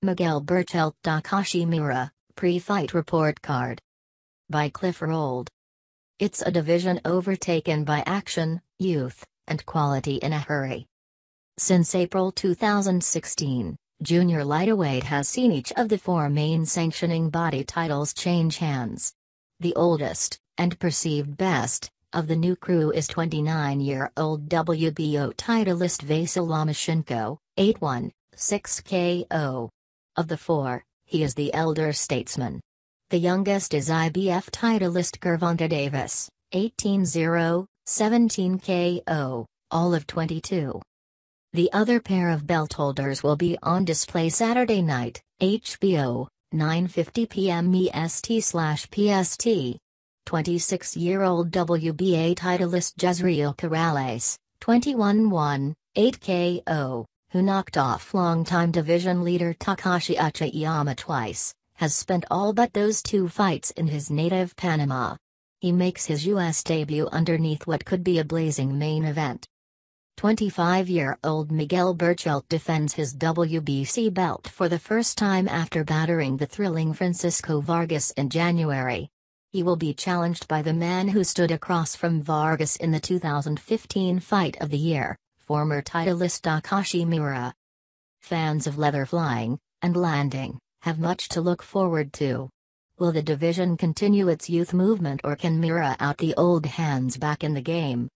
Miguel Berchelt-Takashi Miura, Pre-Fight Report Card. By Cliff Rold. It's a division overtaken by action, youth, and quality in a hurry. Since April 2016, junior lightweight has seen each of the four main sanctioning body titles change hands. The oldest, and perceived best, of the new crew is 29-year-old WBO titleist Vasyl Lomachenko, 8-1, 6 KO. Of the four, he is the elder statesman. The youngest is IBF titleist Gervonta Davis, 18-0, 17 KO, all of 22. The other pair of belt holders will be on display Saturday night, HBO, 9:50 p.m. EST/PST. 26-year-old WBA titleist Jezreel Corrales, 21-1, 8 KO, who knocked off longtime division leader Takashi Uchiyama twice, has spent all but those two fights in his native Panama. He makes his U.S. debut underneath what could be a blazing main event. 25-year-old Miguel Berchelt defends his WBC belt for the first time after battering the thrilling Francisco Vargas in January. He will be challenged by the man who stood across from Vargas in the 2015 Fight of the Year, former titleist Takashi Miura. Fans of leather flying and landing have much to look forward to. Will the division continue its youth movement, or can Miura out the old hands back in the game?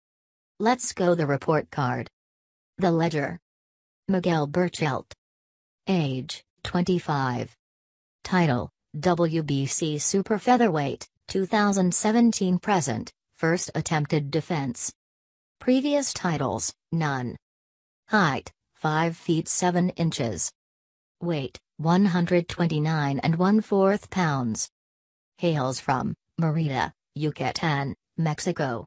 Let's go the report card. The ledger. Miguel Berchelt. Age, 25. Title, WBC Super Featherweight, 2017-present, first attempted defense. Previous titles, none. Height, 5 feet 7 inches. Weight, 129 1/4 pounds. Hails from Mérida, Yucatan, Mexico.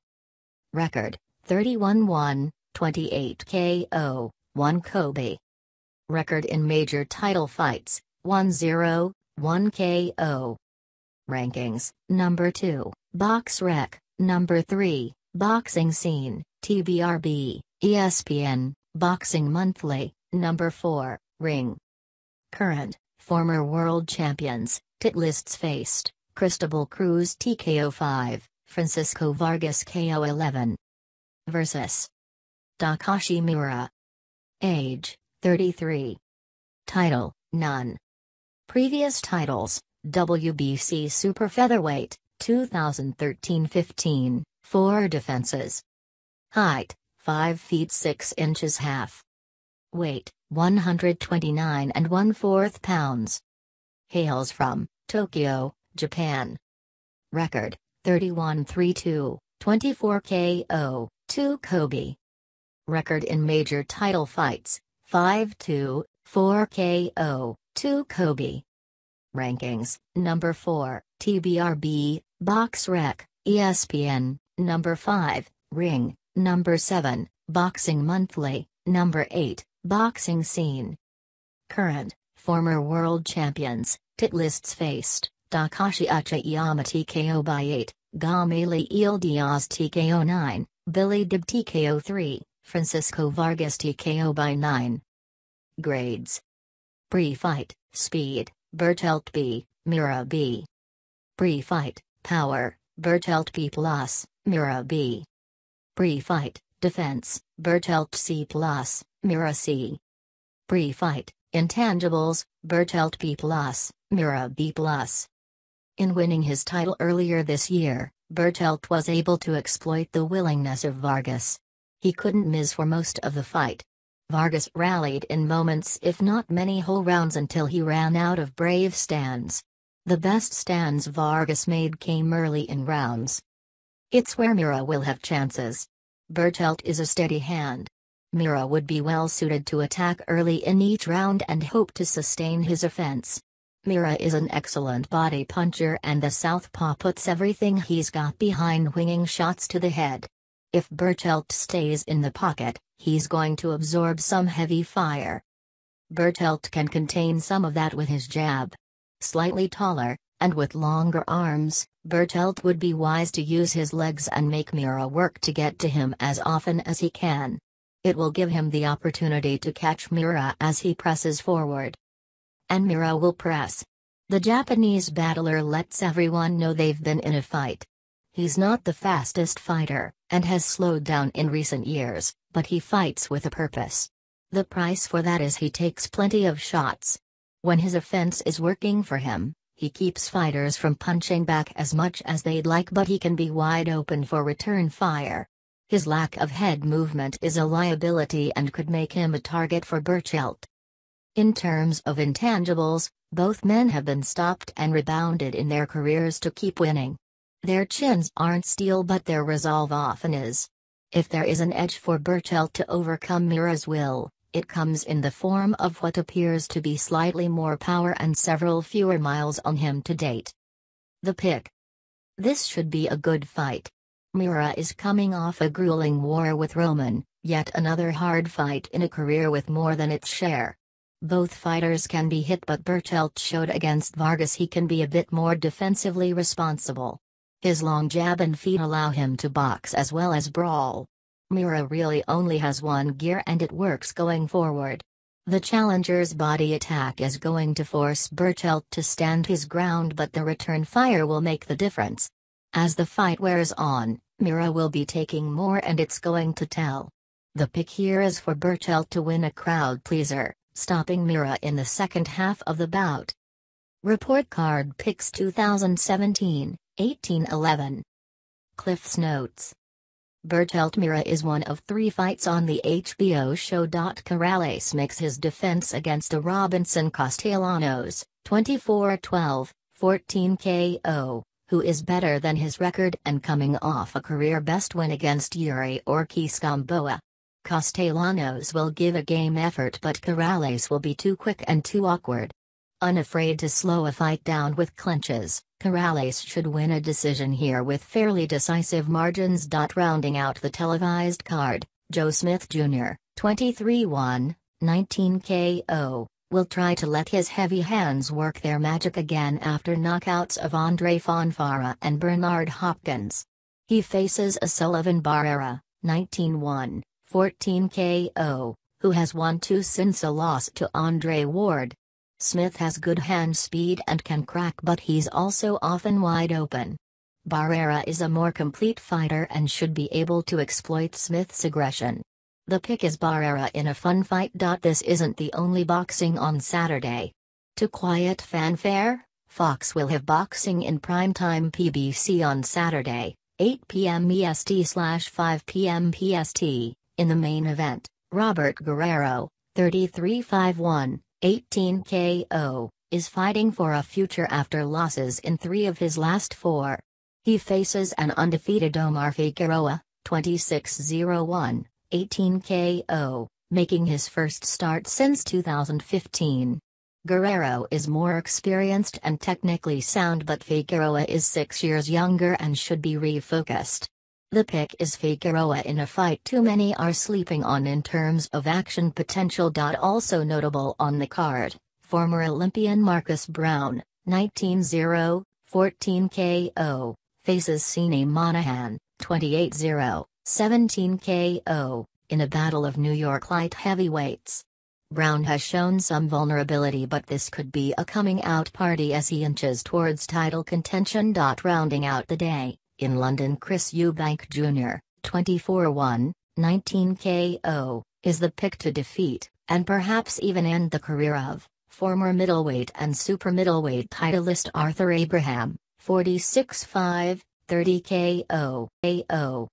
Record, 31-1, 28 KO, 1 Kobe. Record in major title fights, 1-0, 1 KO. Rankings, number 2, Box Rec, number 3, Boxing Scene, TBRB, ESPN, Boxing Monthly, number 4, Ring. Current, former world champions, titlists faced, Cristobal Cruz TKO 5, Francisco Vargas KO 11. Versus Takashi Miura. Age, 33. Title, none. Previous titles, WBC Super Featherweight, 2013-15, 4 defenses. Height, 5 feet 6 inches half. Weight, 129 1/4 pounds. Hails from Tokyo, Japan. Record, 31-3-2, 24 KO, 2 Kobe. Record in major title fights, 5-2, 4 KO, 2 Kobe. Rankings, number 4, TBRB, Box Rec, ESPN, number 5, Ring, number 7, Boxing Monthly, number 8, Boxing Scene. Current, former world champions, titlists faced, Takashi Uchiyama TKO by 8, Gamaliel Diaz TKO 9, Billy Dib TKO 3, Francisco Vargas TKO by 9. Grades. Pre-fight, speed, Berchelt B, Miura B. Pre-fight, power, Berchelt B+, Miura B. Pre-fight, defense, Berchelt C+, Miura C. Pre-fight, intangibles, Berchelt B+, Miura B+. In winning his title earlier this year, Berchelt was able to exploit the willingness of Vargas. He couldn't miss for most of the fight. Vargas rallied in moments if not many whole rounds until he ran out of brave stands. The best stands Vargas made came early in rounds. It's where Miura will have chances. Berchelt is a steady hand. Miura would be well suited to attack early in each round and hope to sustain his offense. Miura is an excellent body puncher, and the southpaw puts everything he's got behind winging shots to the head. If Berchelt stays in the pocket, he's going to absorb some heavy fire. Berchelt can contain some of that with his jab. Slightly taller, and with longer arms, Berchelt would be wise to use his legs and make Miura work to get to him as often as he can. It will give him the opportunity to catch Miura as he presses forward. And Miura will press. The Japanese battler lets everyone know they've been in a fight. He's not the fastest fighter, and has slowed down in recent years, but he fights with a purpose. The price for that is he takes plenty of shots. When his offense is working for him, he keeps fighters from punching back as much as they'd like, but he can be wide open for return fire. His lack of head movement is a liability and could make him a target for Berchelt. In terms of intangibles, both men have been stopped and rebounded in their careers to keep winning. Their chins aren't steel, but their resolve often is. If there is an edge for Berchelt to overcome Miura's will, it comes in the form of what appears to be slightly more power and several fewer miles on him to date. The pick. This should be a good fight. Miura is coming off a grueling war with Roman, yet another hard fight in a career with more than its share. Both fighters can be hit, but Berchelt showed against Vargas he can be a bit more defensively responsible. His long jab and feet allow him to box as well as brawl. Miura really only has one gear and it works going forward. The challenger's body attack is going to force Berchelt to stand his ground, but the return fire will make the difference. As the fight wears on, Miura will be taking more and it's going to tell. The pick here is for Berchelt to win a crowd pleaser, stopping Miura in the second half of the bout. Report Card Picks 2017, 1811. Cliff's Notes. Berchelt Miura is one of 3 fights on the HBO show. Corrales makes his defense against a Robinson Castellanos, 24-12, 14 KO, who is better than his record and coming off a career-best win against Yuri Ortiz Gamboa. Castellanos will give a game effort, but Corrales will be too quick and too awkward. Unafraid to slow a fight down with clinches, Corrales should win a decision here with fairly decisive margins. Rounding out the televised card, Joe Smith Jr., 23-1, 19 KO, will try to let his heavy hands work their magic again after knockouts of Andre Fonfara and Bernard Hopkins. He faces a Sullivan Barrera, 19-1, 14 KO, who has won 2 since a loss to Andre Ward. Smith has good hand speed and can crack, but he's also often wide open. Barrera is a more complete fighter and should be able to exploit Smith's aggression. The pick is Barrera in a fun fight. This isn't the only boxing on Saturday. To quiet fanfare, Fox will have boxing in primetime PBC on Saturday, 8 p.m. EST/5 p.m. PST. In the main event, Robert Guerrero, 33-5-1, 18 KO, is fighting for a future after losses in 3 of his last 4. He faces an undefeated Omar Figueroa, 26-0-1, 18 KO, making his first start since 2015. Guerrero is more experienced and technically sound, but Figueroa is 6 years younger and should be refocused. The pick is Figueroa in a fight too many are sleeping on in terms of action potential. Also notable on the card, former Olympian Marcus Brown, 19-0, 14 KO, faces Sini Monahan, 28-0, 17 KO, in a battle of New York light heavyweights. Brown has shown some vulnerability, but this could be a coming out party as he inches towards title contention. Rounding out the day, in London, Chris Eubank Jr., 24-1, 19 KO, is the pick to defeat, and perhaps even end the career of, former middleweight and super middleweight titleist Arthur Abraham, 46-5, 30 KO.